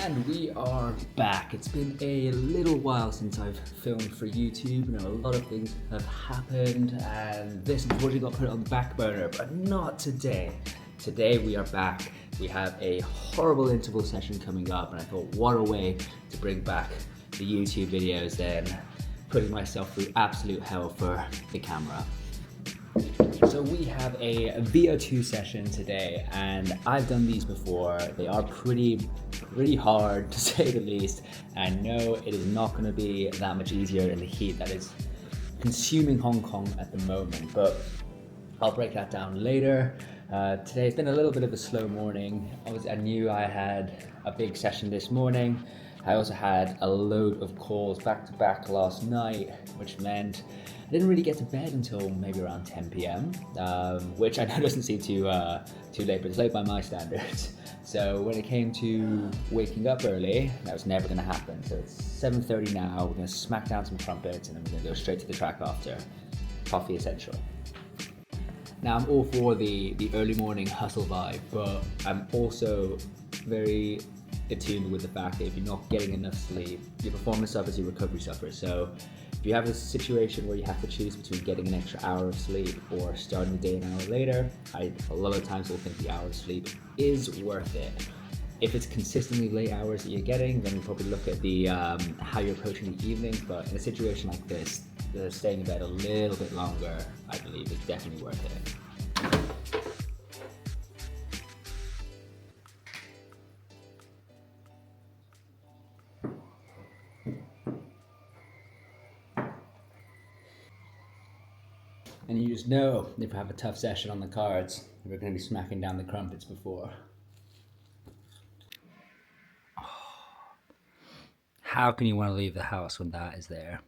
And we are back. It's been a little while since I've filmed for YouTube. You know, a lot of things have happened and this unfortunately got put on the back burner, but not today. Today we are back. We have a horrible interval session coming up and I thought, what a way to bring back the YouTube videos than putting myself through absolute hell for the camera. So we have a VO2 session today and I've done these before. They are pretty hard to say the least. I know it is not going to be that much easier in the heat that is consuming Hong Kong at the moment, but I'll break that down later. Today's been a little bit of a slow morning. I knew I had a big session this morning. I also had a load of calls back to back last night, which meant I didn't really get to bed until maybe around 10 p.m, which I know doesn't seem too late, but it's late by my standards. So when it came to waking up early, that was never going to happen. So it's 7:30 now, we're going to smack down some crumpets and then we're going to go straight to the track after. Coffee essential. Now I'm all for the early morning hustle vibe, but I'm also very attuned with the fact that if you're not getting enough sleep, your performance suffers, your recovery suffers. So if you have a situation where you have to choose between getting an extra hour of sleep or starting the day an hour later, I a lot of times will think the hour of sleep is worth it. If it's consistently late hours that you're getting, then you probably look at the how you're approaching the evenings. But in a situation like this, staying in bed a little bit longer, I believe, is definitely worth it. And you just know if I have a tough session on the cards, we're going to be smacking down the crumpets before. How can you want to leave the house when that is there?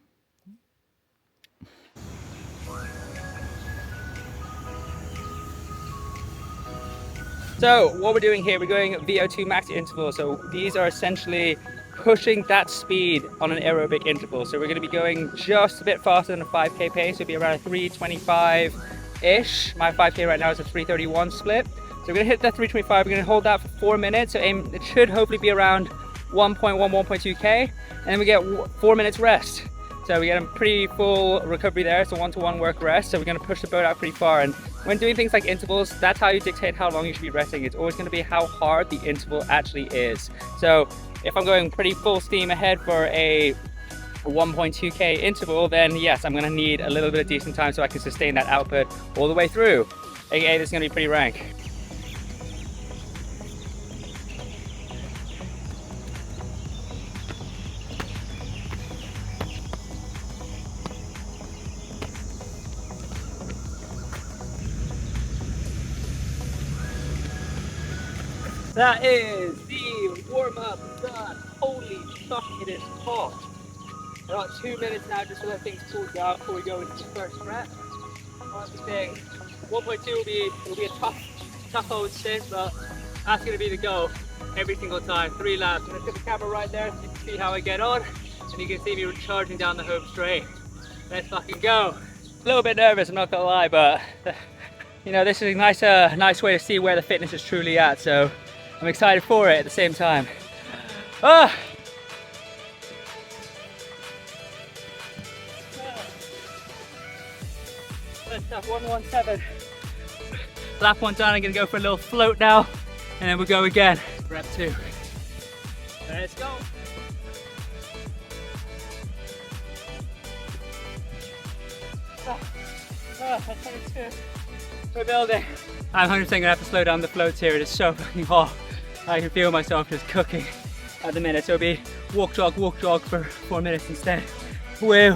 So what we're doing here, we're going VO2 max interval. So these are essentially pushing that speed on an aerobic interval. So we're going to be going just a bit faster than a 5K pace. It'll be around 325-ish. My 5K right now is a 331 split. So we're going to hit that 325. We're going to hold that for 4 minutes. So it should hopefully be around 1.1, 1.2K. And then we get 4 minutes rest. So we get a pretty full recovery there. So 1-to-1 work rest. So we're going to push the boat out pretty far. And when doing things like intervals, that's how you dictate how long you should be resting. It's always going to be how hard the interval actually is. So if I'm going pretty full steam ahead for a 1.2K interval, then yes, I'm going to need a little bit of decent time so I can sustain that output all the way through. AKA, this is going to be pretty rank. That is the warm-up done. Holy fuck, it is hot. About 2 minutes now just to let things cool down before we go into the first rep. Honestly saying 1.2 will be a tough old stint, but that's gonna be the goal every single time. 3 laps. I'm gonna put the camera right there so you can see how I get on, and you can see me charging down the home straight. Let's fucking go. A little bit nervous, I'm not gonna lie, but you know, this is a nice way to see where the fitness is truly at. So I'm excited for it at the same time. Ah! Let's have 117. Lap 1 done, I'm gonna go for a little float now, and then we'll go again. Rep 2. Let's go. That's 22. We're building. I'm 100% gonna have to slow down the floats here. It is so fucking hot. I can feel myself just cooking at the minute. So it'll be walk jog for 4 minutes instead. Woo.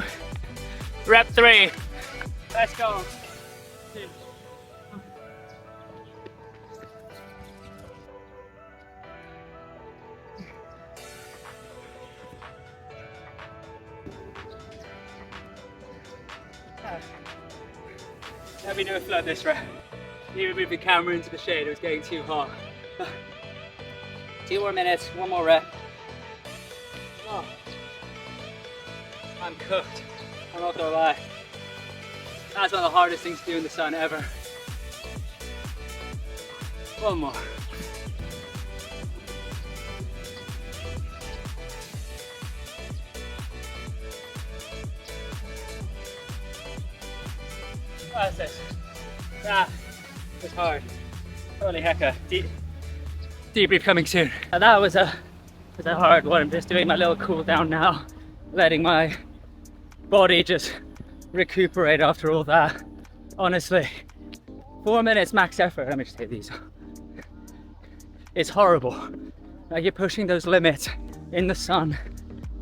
Rep 3. Let's go. Let me do a flood this rep. Need to move the camera into the shade, it was getting too hot. 2 more minutes, 1 more rep. Oh, I'm cooked, I'm not gonna lie. That's one of the hardest things to do in the sun ever. 1 more. That's this. That was hard. Holy hecka. Debrief coming soon. That was a hard one. I'm just doing my little cool down now, letting my body just recuperate after all that. Honestly, 4 minutes max effort. Let me just take these. It's horrible. Like, you're pushing those limits in the sun.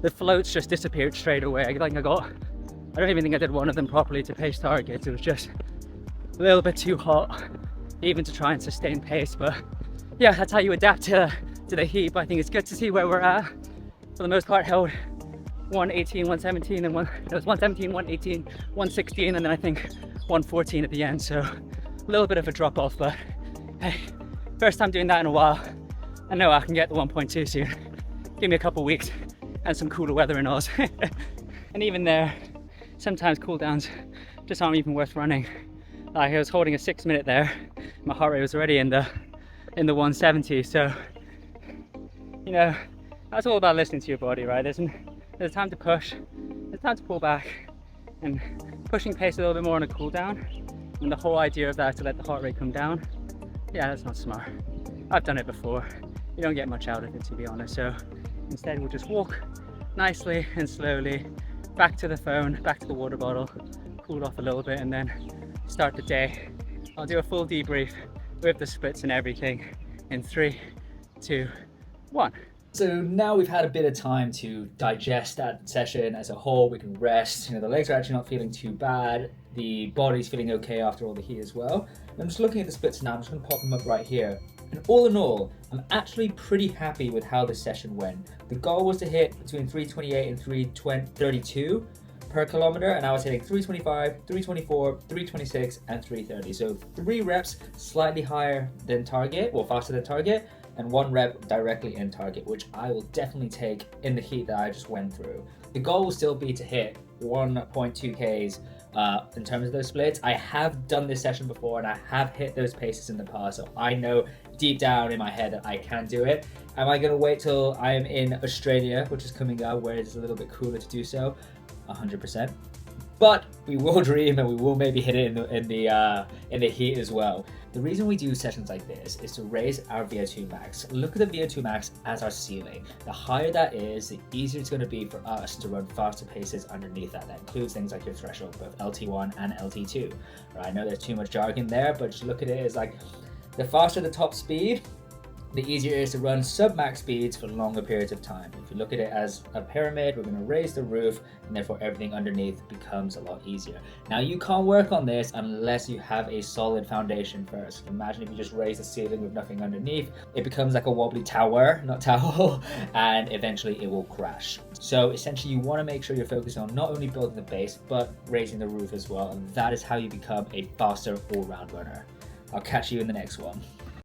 The floats just disappeared straight away. I don't even think I did one of them properly to pace targets. It was just a little bit too hot even to try and sustain pace. But yeah, that's how you adapt to the heat. But I think it's good to see where we're at. For the most part, held 118, 117, and it was 117, 118, 116, and then I think 114 at the end. So a little bit of a drop off, but hey, first time doing that in a while. I know I can get the 1.2 soon. Give me a couple weeks and some cooler weather in Oz. And even there, sometimes cool downs just aren't even worth running. Like, I was holding a 6 minute there. My heart rate was already in the 170. So, you know, that's all about listening to your body, right? There's time to push, there's time to pull back, and pushing pace a little bit more on a cool down. And the whole idea of that to let the heart rate come down, yeah, that's not smart. I've done it before. You don't get much out of it, to be honest. So instead, we'll just walk nicely and slowly back to the phone, back to the water bottle, cool off a little bit, and then start the day. I'll do a full debrief with the splits and everything in 3, 2, 1. So now we've had a bit of time to digest that session as a whole. We can rest. You know, the legs are actually not feeling too bad. The body's feeling okay after all the heat as well. I'm just looking at the splits now. I'm just going to pop them up right here. And all in all, I'm actually pretty happy with how this session went. The goal was to hit between 328 and 332 per kilometer, and I was hitting 325, 324, 326, and 330. So 3 reps slightly higher than target, or faster than target, and 1 rep directly in target, which I will definitely take in the heat that I just went through. The goal will still be to hit 1.2 Ks in terms of those splits. I have done this session before and I have hit those paces in the past, so I know deep down in my head that I can do it. Am I going to wait till I am in Australia, which is coming up, where it's a little bit cooler to do so? 100%. But we will dream, and we will maybe hit it in the heat as well. The reason we do sessions like this is to raise our VO2 max. Look at the VO2 max as our ceiling. The higher that is, the easier it's going to be for us to run faster paces underneath that. That includes things like your threshold, both LT1 and LT2. Right? I know there's too much jargon there, but just look at it as like, the faster the top speed, the easier it is to run sub-max speeds for longer periods of time. If you look at it as a pyramid, we're going to raise the roof, and therefore everything underneath becomes a lot easier. Now, you can't work on this unless you have a solid foundation first. Imagine if you just raise the ceiling with nothing underneath, it becomes like a wobbly tower, not towel, and eventually it will crash. So essentially, you want to make sure you're focusing on not only building the base, but raising the roof as well, and that is how you become a faster all-round runner. I'll catch you in the next one.